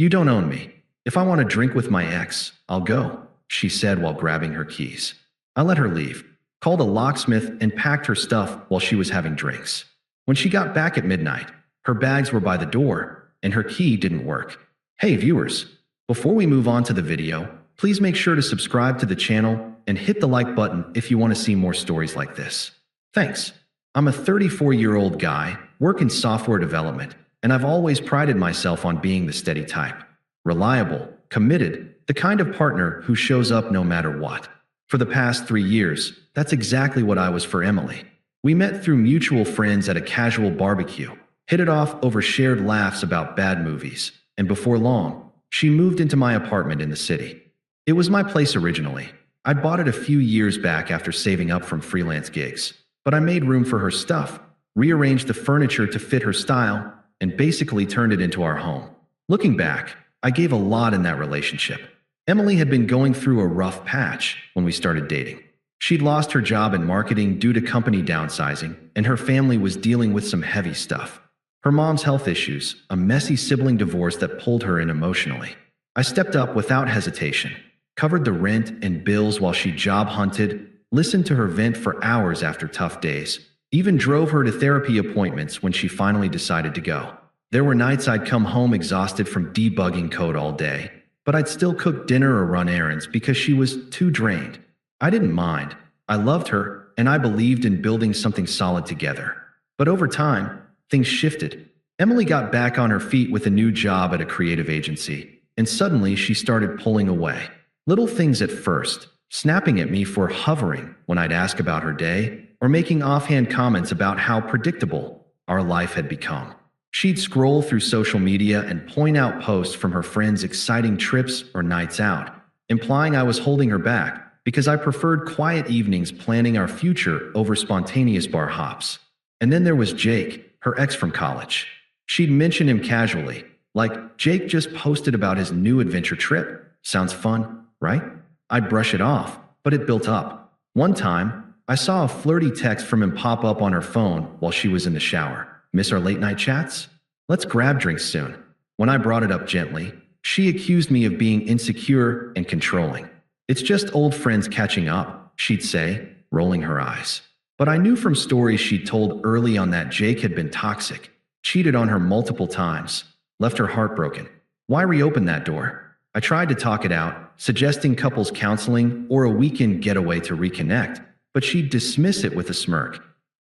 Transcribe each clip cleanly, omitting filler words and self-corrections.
You don't own me. If I want to drink with my ex, I'll go, she said while grabbing her keys. I let her leave, called a locksmith, and packed her stuff while she was having drinks. When she got back at midnight, her bags were by the door, and her key didn't work. Hey viewers, before we move on to the video, please make sure to subscribe to the channel and hit the like button if you want to see more stories like this. Thanks. I'm a 34-year-old guy, work in software development, and I've always prided myself on being the steady type. Reliable, committed, the kind of partner who shows up no matter what. For the past 3 years, that's exactly what I was for Emily. We met through mutual friends at a casual barbecue, hit it off over shared laughs about bad movies, and before long, she moved into my apartment in the city. It was my place originally. I'd bought it a few years back after saving up from freelance gigs, but I made room for her stuff, rearranged the furniture to fit her style, and basically turned it into our home. Looking back, I gave a lot in that relationship. Emily had been going through a rough patch when we started dating. She'd lost her job in marketing due to company downsizing, and her family was dealing with some heavy stuff. Her mom's health issues, a messy sibling divorce that pulled her in emotionally. I stepped up without hesitation, covered the rent and bills while she job hunted, listened to her vent for hours after tough days, even drove her to therapy appointments when she finally decided to go. There were nights I'd come home exhausted from debugging code all day, but I'd still cook dinner or run errands because she was too drained. I didn't mind. I loved her, and I believed in building something solid together. But over time, things shifted. Emily got back on her feet with a new job at a creative agency, and suddenly she started pulling away. Little things at first, snapping at me for hovering when I'd ask about her day, or making offhand comments about how predictable our life had become. She'd scroll through social media and point out posts from her friends' exciting trips or nights out, implying I was holding her back because I preferred quiet evenings planning our future over spontaneous bar hops. And then there was Jake, her ex from college. She'd mention him casually, like, "Jake just posted about his new adventure trip. Sounds fun, right?" I'd brush it off, but it built up. One time, I saw a flirty text from him pop up on her phone while she was in the shower. "Miss our late night chats? Let's grab drinks soon." When I brought it up gently, she accused me of being insecure and controlling. "It's just old friends catching up," she'd say, rolling her eyes. But I knew from stories she'd told early on that Jake had been toxic, cheated on her multiple times, left her heartbroken. Why reopen that door? I tried to talk it out, suggesting couples counseling or a weekend getaway to reconnect, but she'd dismiss it with a smirk.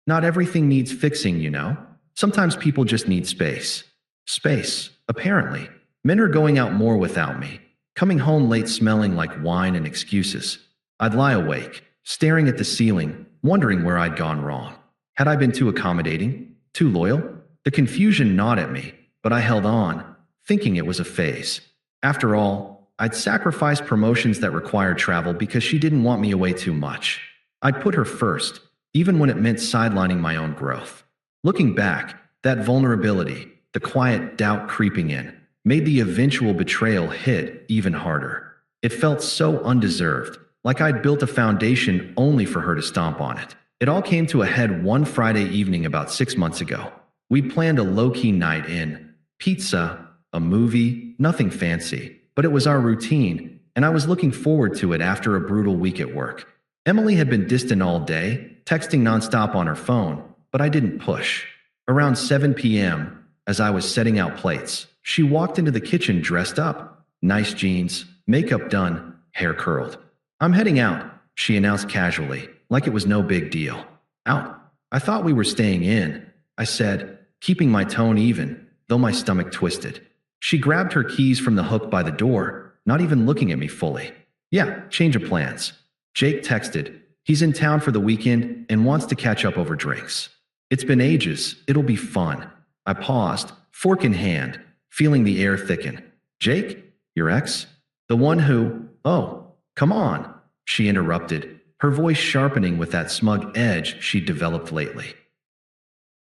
"Not everything needs fixing, you know. Sometimes people just need space." Space, apparently. Men are going out more without me, coming home late smelling like wine and excuses. I'd lie awake, staring at the ceiling, wondering where I'd gone wrong. Had I been too accommodating? Too loyal? The confusion gnawed at me, but I held on, thinking it was a phase. After all, I'd sacrificed promotions that required travel because she didn't want me away too much. I'd put her first, even when it meant sidelining my own growth. Looking back, that vulnerability, the quiet doubt creeping in, made the eventual betrayal hit even harder. It felt so undeserved, like I'd built a foundation only for her to stomp on it. It all came to a head one Friday evening about 6 months ago. We'd planned a low-key night in, pizza, a movie, nothing fancy, but it was our routine, and I was looking forward to it after a brutal week at work. Emily had been distant all day, texting nonstop on her phone, but I didn't push. Around 7 p.m., as I was setting out plates, she walked into the kitchen dressed up. Nice jeans, makeup done, hair curled. "I'm heading out," she announced casually, like it was no big deal. "Out? I thought we were staying in," I said, keeping my tone even, though my stomach twisted. She grabbed her keys from the hook by the door, not even looking at me fully. "Yeah, change of plans." Jake texted. "He's in town for the weekend and wants to catch up over drinks. It's been ages, it'll be fun." I paused, fork in hand, feeling the air thicken. "Jake? Your ex? The one who—" "Oh, come on," she interrupted, her voice sharpening with that smug edge she'd developed lately.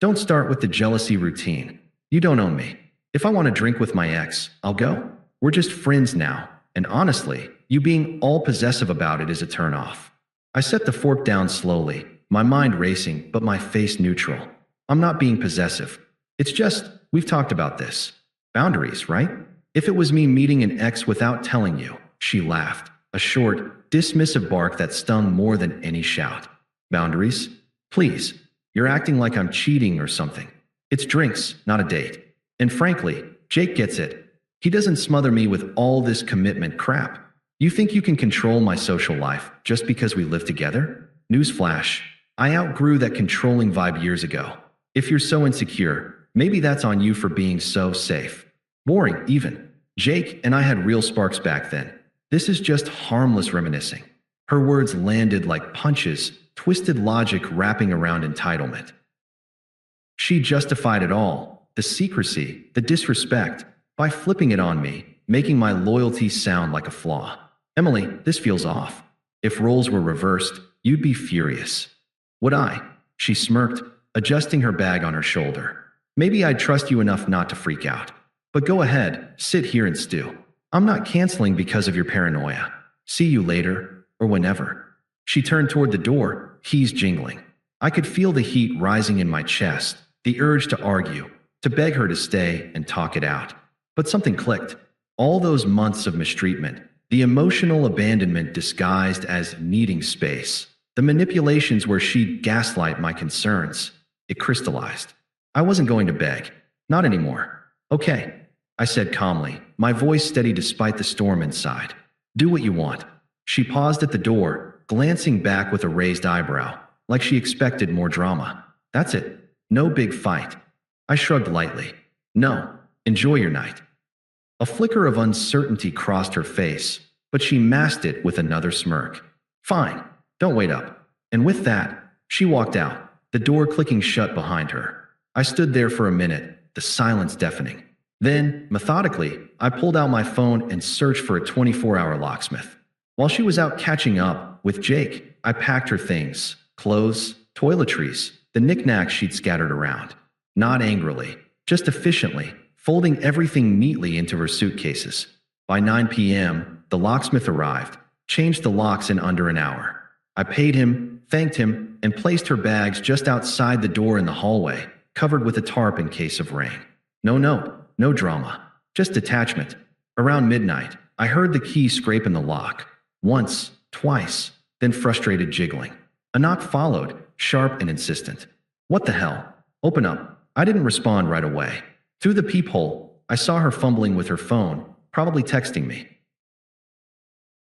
"Don't start with the jealousy routine. You don't own me. If I want to drink with my ex, I'll go. We're just friends now, and honestly, you being all possessive about it is a turn-off." I set the fork down slowly, my mind racing but my face neutral. "I'm not being possessive. It's just, we've talked about this. Boundaries, right? If it was me meeting an ex without telling you, she laughed, a short, dismissive bark that stung more than any shout. Boundaries? Please. You're acting like I'm cheating or something. It's drinks, not a date. And frankly, Jake gets it. He doesn't smother me with all this commitment crap. You think you can control my social life just because we live together? Newsflash. I outgrew that controlling vibe years ago. If you're so insecure, maybe that's on you for being so safe. Boring, even. Jake and I had real sparks back then. This is just harmless reminiscing. Her words landed like punches, twisted logic wrapping around entitlement. She justified it all, the secrecy, the disrespect, by flipping it on me, making my loyalty sound like a flaw. Emily, this feels off. If roles were reversed, you'd be furious. Would I? She smirked, adjusting her bag on her shoulder. Maybe I'd trust you enough not to freak out. But go ahead, sit here and stew. I'm not canceling because of your paranoia. See you later, or whenever. She turned toward the door, keys jingling. I could feel the heat rising in my chest, the urge to argue, to beg her to stay and talk it out. But something clicked. All those months of mistreatment, the emotional abandonment disguised as needing space, the manipulations where she'd gaslight my concerns, it crystallized. I wasn't going to beg. Not anymore. Okay, I said calmly, my voice steady despite the storm inside. Do what you want. She paused at the door, glancing back with a raised eyebrow, like she expected more drama. That's it. No big fight. I shrugged lightly. No, enjoy your night. A flicker of uncertainty crossed her face, but she masked it with another smirk. Fine, don't wait up. And with that, she walked out, the door clicking shut behind her. I stood there for a minute, the silence deafening. Then, methodically, I pulled out my phone and searched for a 24-hour locksmith. While she was out catching up with Jake, I packed her things, clothes, toiletries, the knickknacks she'd scattered around. Not angrily, just efficiently, folding everything neatly into her suitcases. By 9 p.m., the locksmith arrived, changed the locks in under an hour. I paid him, thanked him, and placed her bags just outside the door in the hallway, covered with a tarp in case of rain. No drama, just detachment. Around midnight, I heard the key scrape in the lock. Once, twice, then frustrated jiggling. A knock followed, sharp and insistent. What the hell? Open up. I didn't respond right away. Through the peephole, I saw her fumbling with her phone, probably texting me.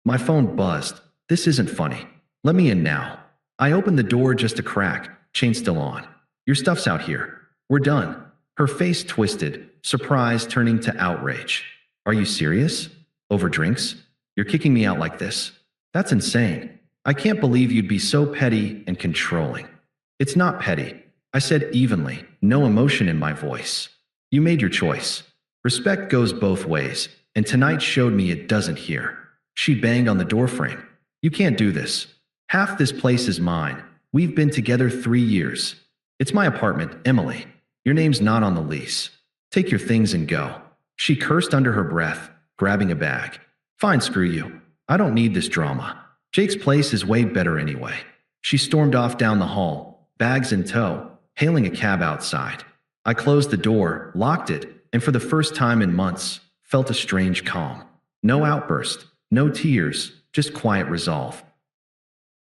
My phone buzzed. This isn't funny. Let me in now. I opened the door just a crack, chain still on. Your stuff's out here. We're done. Her face twisted, surprise turning to outrage. Are you serious? Over drinks? You're kicking me out like this? That's insane. I can't believe you'd be so petty and controlling. It's not petty. I said evenly, no emotion in my voice. You made your choice. Respect goes both ways, and tonight showed me it doesn't here. She banged on the doorframe. You can't do this. Half this place is mine. We've been together 3 years. It's my apartment, Emily. Your name's not on the lease. Take your things and go. She cursed under her breath, grabbing a bag. Fine, screw you. I don't need this drama. Jake's place is way better anyway. She stormed off down the hall, bags in tow, hailing a cab outside. I closed the door, locked it, and for the first time in months, felt a strange calm. No outburst, no tears, just quiet resolve.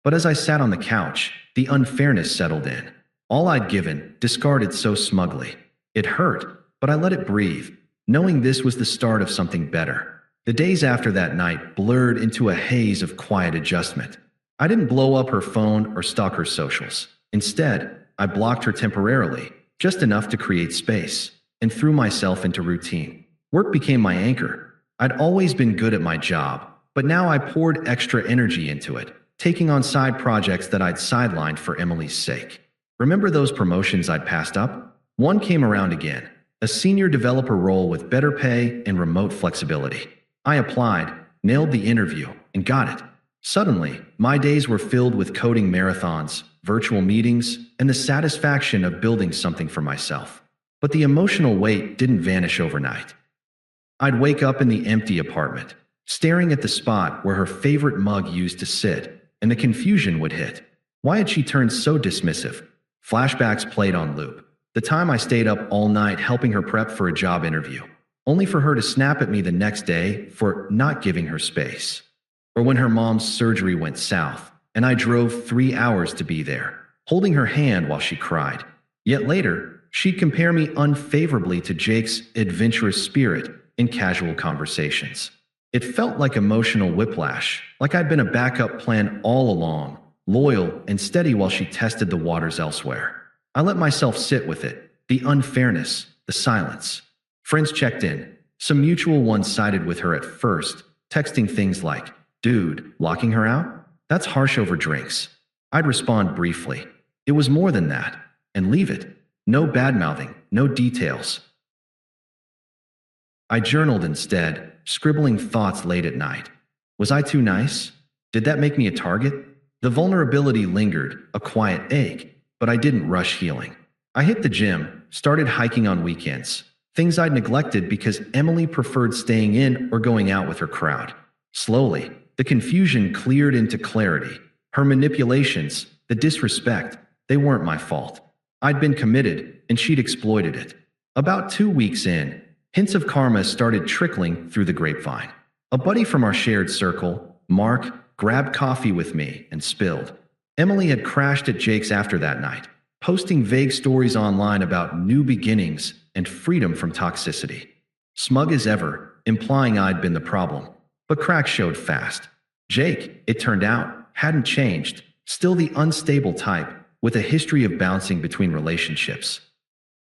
But as I sat on the couch, the unfairness settled in. All I'd given, discarded so smugly. It hurt, but I let it breathe, knowing this was the start of something better. The days after that night blurred into a haze of quiet adjustment. I didn't blow up her phone or stalk her socials. Instead, I blocked her temporarily, just enough to create space, and threw myself into routine. Work became my anchor. I'd always been good at my job, but now I poured extra energy into it, taking on side projects that I'd sidelined for Emily's sake. Remember those promotions I'd passed up? One came around again, a senior developer role with better pay and remote flexibility. I applied, nailed the interview, and got it. Suddenly, my days were filled with coding marathons, virtual meetings, and the satisfaction of building something for myself. But the emotional weight didn't vanish overnight. I'd wake up in the empty apartment, staring at the spot where her favorite mug used to sit, and the confusion would hit. Why had she turned so dismissive? Flashbacks played on loop. The time I stayed up all night helping her prep for a job interview. only for her to snap at me the next day for not giving her space. Or when her mom's surgery went south, and I drove 3 hours to be there, holding her hand while she cried. Yet later, she'd compare me unfavorably to Jake's adventurous spirit in casual conversations. It felt like emotional whiplash, like I'd been a backup plan all along, loyal and steady while she tested the waters elsewhere. I let myself sit with it, the unfairness, the silence. Friends checked in. Some mutual ones sided with her at first, texting things like, "Dude, locking her out? That's harsh over drinks." I'd respond briefly. It was more than that. And leave it. No badmouthing, no details. I journaled instead, scribbling thoughts late at night. Was I too nice? Did that make me a target? The vulnerability lingered, a quiet ache, but I didn't rush healing. I hit the gym, started hiking on weekends, things I'd neglected because Emily preferred staying in or going out with her crowd. Slowly, the confusion cleared into clarity. Her manipulations, the disrespect, they weren't my fault. I'd been committed, and she'd exploited it. About 2 weeks in, hints of karma started trickling through the grapevine. A buddy from our shared circle, Mark, grabbed coffee with me and spilled. Emily had crashed at Jake's after that night, posting vague stories online about new beginnings and freedom from toxicity. Smug as ever, implying I'd been the problem. But cracks showed fast. Jake, it turned out, hadn't changed, still the unstable type, with a history of bouncing between relationships.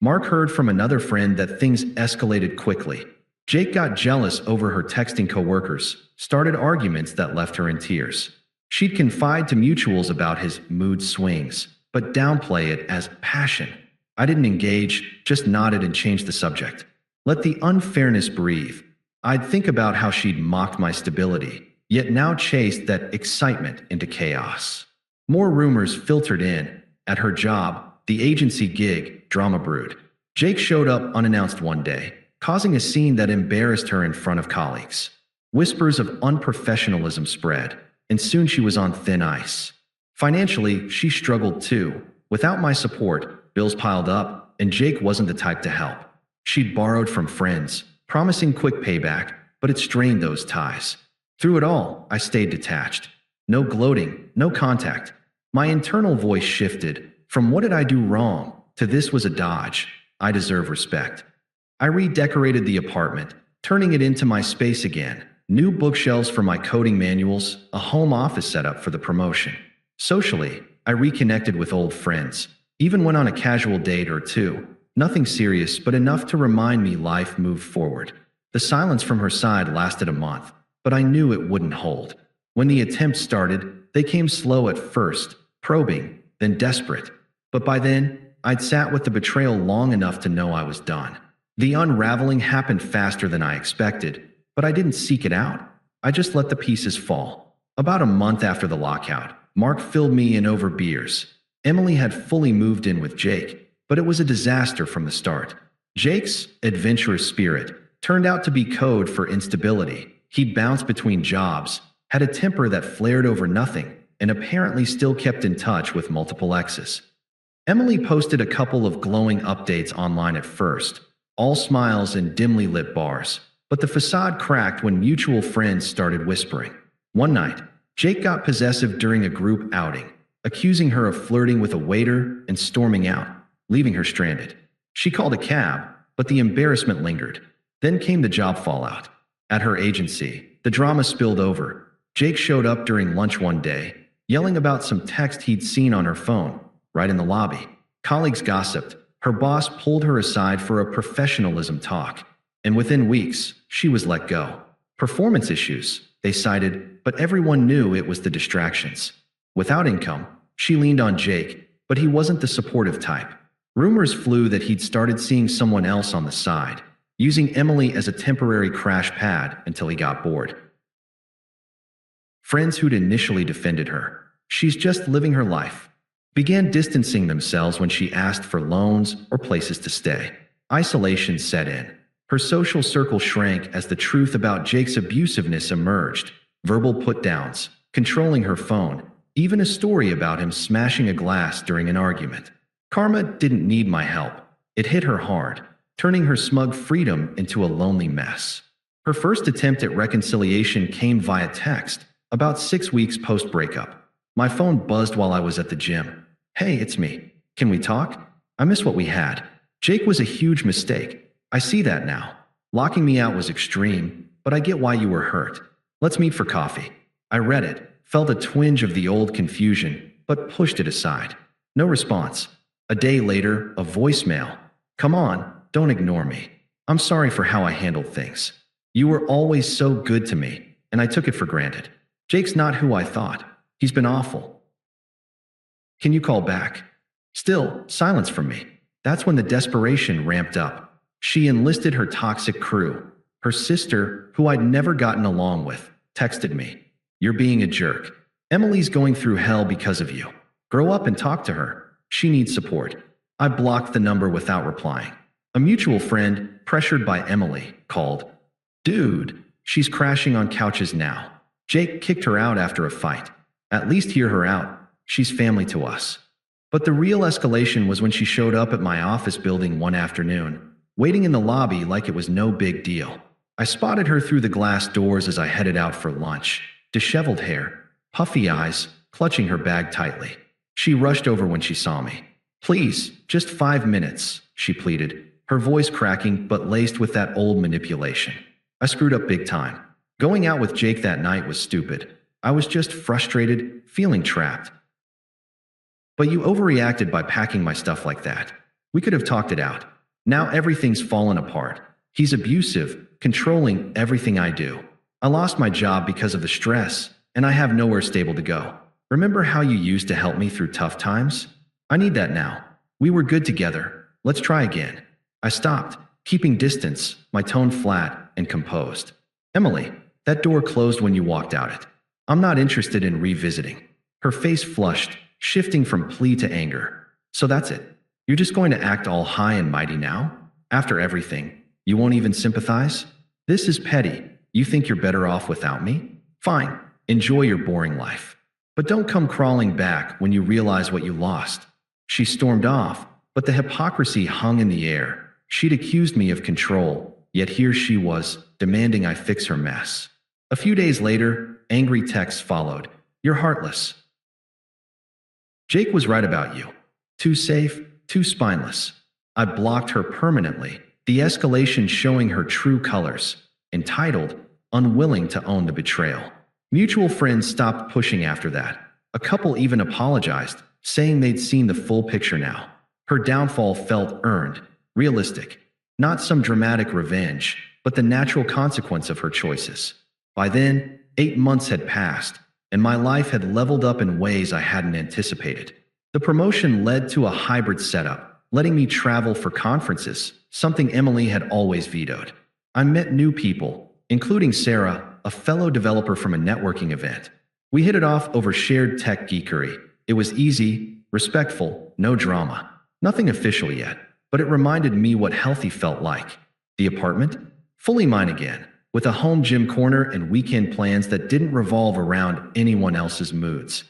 Mark heard from another friend that things escalated quickly. Jake got jealous over her texting coworkers, started arguments that left her in tears. She'd confide to mutuals about his mood swings, but downplay it as passion. I didn't engage, just nodded and changed the subject. Let the unfairness breathe. I'd think about how she'd mocked my stability, yet now chased that excitement into chaos. More rumors filtered in. At her job, the agency gig, drama brewed. Jake showed up unannounced one day, causing a scene that embarrassed her in front of colleagues. Whispers of unprofessionalism spread, and soon she was on thin ice. Financially, she struggled too. Without my support, bills piled up, and Jake wasn't the type to help. She'd borrowed from friends, promising quick payback, but it strained those ties. Through it all, I stayed detached. No gloating, no contact. My internal voice shifted from "what did I do wrong?" to "this was a dodge. I deserve respect." I redecorated the apartment, turning it into my space again. New bookshelves for my coding manuals, a home office setup for the promotion. Socially, I reconnected with old friends, even went on a casual date or two. Nothing serious, but enough to remind me life moved forward. The silence from her side lasted a month, but I knew it wouldn't hold. When the attempts started, they came slow at first, probing, then desperate. But by then, I'd sat with the betrayal long enough to know I was done. The unraveling happened faster than I expected, but I didn't seek it out. I just let the pieces fall. About a month after the lockout, Mark filled me in over beers. Emily had fully moved in with Jake, but it was a disaster from the start. Jake's adventurous spirit turned out to be code for instability. He'd bounced between jobs, had a temper that flared over nothing, and apparently still kept in touch with multiple exes. Emily posted a couple of glowing updates online at first, all smiles and dimly lit bars, but the facade cracked when mutual friends started whispering. One night, Jake got possessive during a group outing, accusing her of flirting with a waiter and storming out, leaving her stranded. She called a cab, but the embarrassment lingered. Then came the job fallout. At her agency, the drama spilled over. Jake showed up during lunch one day, yelling about some text he'd seen on her phone, right in the lobby. Colleagues gossiped. Her boss pulled her aside for a professionalism talk, and within weeks, she was let go. Performance issues, they cited, but everyone knew it was the distractions. Without income, she leaned on Jake, but he wasn't the supportive type. Rumors flew that he'd started seeing someone else on the side, using Emily as a temporary crash pad until he got bored. Friends who'd initially defended her, "She's just living her life," began distancing themselves when she asked for loans or places to stay. Isolation set in. Her social circle shrank as the truth about Jake's abusiveness emerged. Verbal put-downs, controlling her phone, even a story about him smashing a glass during an argument. Karma didn't need my help. It hit her hard. turning her smug freedom into a lonely mess. Her first attempt at reconciliation came via text, about 6 weeks post-breakup. My phone buzzed while I was at the gym. "Hey, it's me. Can we talk? I miss what we had. Jake was a huge mistake. I see that now. Locking me out was extreme, but I get why you were hurt. Let's meet for coffee." I read it, felt a twinge of the old confusion, but pushed it aside. No response. A day later, a voicemail. "Come on, don't ignore me. I'm sorry for how I handled things. You were always so good to me, and I took it for granted. Jake's not who I thought. He's been awful. Can you call back?" Still, silence from me. That's when the desperation ramped up. She enlisted her toxic crew. Her sister, who I'd never gotten along with, texted me. "You're being a jerk. Emily's going through hell because of you. Grow up and talk to her. She needs support." I blocked the number without replying. A mutual friend, pressured by Emily, called. "Dude, she's crashing on couches now. Jake kicked her out after a fight. At least hear her out. She's family to us." But the real escalation was when she showed up at my office building one afternoon, waiting in the lobby like it was no big deal. I spotted her through the glass doors as I headed out for lunch. Disheveled hair, puffy eyes, clutching her bag tightly. She rushed over when she saw me. "Please, just 5 minutes," she pleaded, her voice cracking but laced with that old manipulation. I screwed up big time. Going out with Jake that night was stupid. I was just frustrated, feeling trapped. "But you overreacted by packing my stuff like that. We could have talked it out. Now everything's fallen apart. He's abusive, controlling everything I do. I lost my job because of the stress, and I have nowhere stable to go. Remember how you used to help me through tough times? I need that now. We were good together. Let's try again." I stopped, keeping distance, my tone flat and composed. "Emily, that door closed when you walked out it. I'm not interested in revisiting." Her face flushed, shifting from plea to anger. "So that's it. You're just going to act all high and mighty now? After everything, you won't even sympathize? This is petty. You think you're better off without me? Fine, enjoy your boring life. But don't come crawling back when you realize what you lost." She stormed off, but the hypocrisy hung in the air. She'd accused me of control, yet here she was, demanding I fix her mess. A few days later, angry texts followed. "You're heartless. Jake was right about you. Too safe, too spineless." I blocked her permanently, the escalation showing her true colors. Entitled, unwilling to own the betrayal. Mutual friends stopped pushing after that. A couple even apologized, saying they'd seen the full picture now. Her downfall felt earned, realistic. Not some dramatic revenge, but the natural consequence of her choices. By then, 8 months had passed, and my life had leveled up in ways I hadn't anticipated. The promotion led to a hybrid setup, letting me travel for conferences, something Emily had always vetoed. I met new people, including Sarah, a fellow developer from a networking event. We hit it off over shared tech geekery. It was easy, respectful, no drama. Nothing official yet, but it reminded me what healthy felt like. The apartment? Fully mine again, with a home gym corner and weekend plans that didn't revolve around anyone else's moods.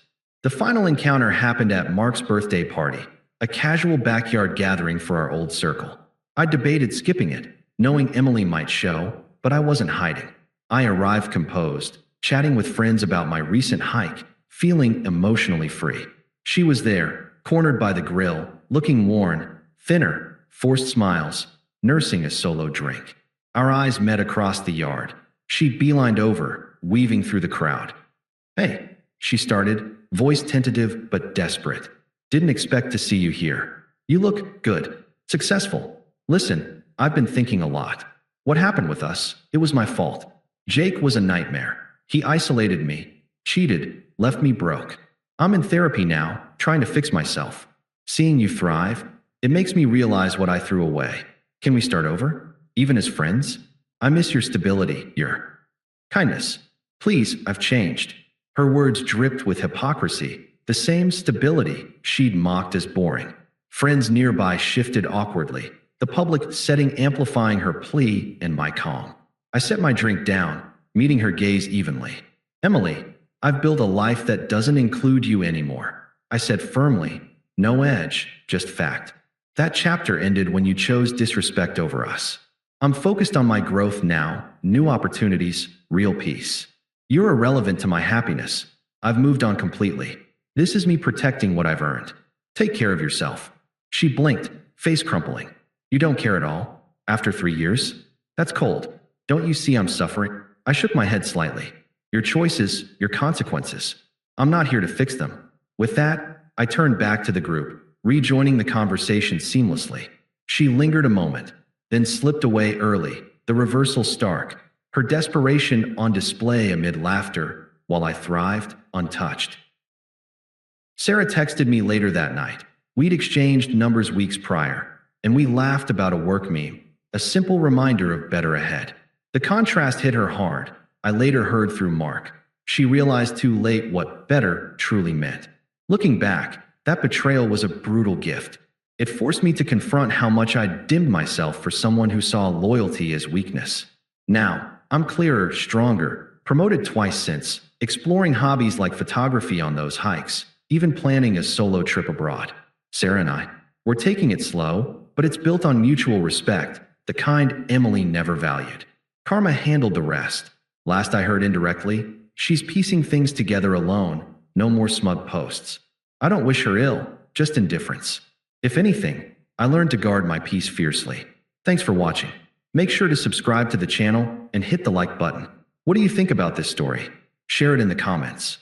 The final encounter happened at Mark's birthday party, a casual backyard gathering for our old circle. I debated skipping it, knowing Emily might show, but I wasn't hiding. I arrived composed, chatting with friends about my recent hike, feeling emotionally free. She was there, cornered by the grill, looking worn, thinner, forced smiles, nursing a solo drink. Our eyes met across the yard. She beelined over, weaving through the crowd. "Hey," she started, voice tentative but desperate. "Didn't expect to see you here. You look good. Successful. Listen, I've been thinking a lot. What happened with us? It was my fault. Jake was a nightmare. He isolated me, cheated, left me broke. I'm in therapy now, trying to fix myself. Seeing you thrive, it makes me realize what I threw away. Can we start over? Even as friends? I miss your stability, your kindness. Please, I've changed." Her words dripped with hypocrisy, the same stability she'd mocked as boring. Friends nearby shifted awkwardly, the public setting amplifying her plea and my calm. I set my drink down, meeting her gaze evenly. "Emily, I've built a life that doesn't include you anymore," I said firmly. No edge, just fact. That chapter ended when you chose disrespect over us. I'm focused on my growth now, new opportunities, real peace. You're irrelevant to my happiness. I've moved on completely. This is me protecting what I've earned. Take care of yourself." She blinked, face crumpling. "You don't care at all? After 3 years? That's cold. Don't you see I'm suffering?" I shook my head slightly. "Your choices, your consequences. I'm not here to fix them." With that, I turned back to the group, rejoining the conversation seamlessly. She lingered a moment, then slipped away early, the reversal stark, her desperation on display amid laughter, while I thrived, untouched. Sarah texted me later that night. We'd exchanged numbers weeks prior, and we laughed about a work meme, a simple reminder of better ahead. The contrast hit her hard. I later heard through Mark. She realized too late what better truly meant. Looking back, that betrayal was a brutal gift. It forced me to confront how much I'd dimmed myself for someone who saw loyalty as weakness. Now, I'm clearer, stronger, promoted twice since, exploring hobbies like photography on those hikes, even planning a solo trip abroad. Sarah and we're taking it slow, but it's built on mutual respect, the kind Emily never valued. Karma handled the rest. Last I heard indirectly, she's piecing things together alone, no more smug posts. I don't wish her ill, just indifference. If anything, I learned to guard my peace fiercely. Thanks for watching. Make sure to subscribe to the channel and hit the like button. What do you think about this story? Share it in the comments.